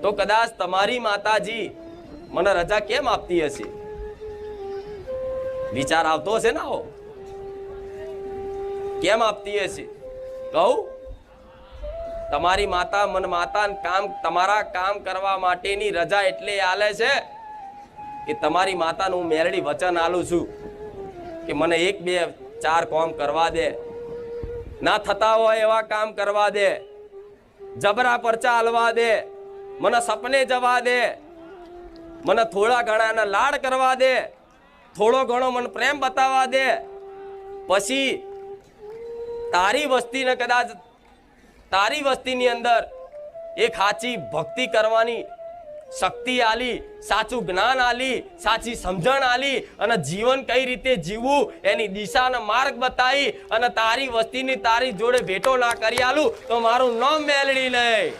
તો કદાચ તમારી માતાજી મને રજા કેમ આપતી હશે? વિચાર આવતો હશે ને? આવો કેમ આપતી હશે? કહું, તમારી માતા મને કામ તમારા કામ કરવા માટેની રજા એટલે આલે છે કે તમારી માતાનું હું મેરડી વચન આલું છું કે મને 1 2 4 કામ કરવા દે, ના થતા હોય એવા કામ કરવા દે, જબરા પરચા હાલવા દે, મને સપને જવા દે, મને થોડા ઘણા લાડ કરવા દે, થોડો ઘણો મને પ્રેમ બતાવવા દે, પછી તારી વસ્તીને કદાચ તારી વસ્તીની અંદર એક સાચી ભક્તિ કરવાની શક્તિ આલી, સાચું જ્ઞાન આલી, સાચી સમજણ આલી અને જીવન કઈ રીતે જીવવું એની દિશાનો માર્ગ બતાવી અને તારી વસ્તીની તારી જોડે ભેટો ના કરી આલું તો મારું નામ મેલડી નહીં.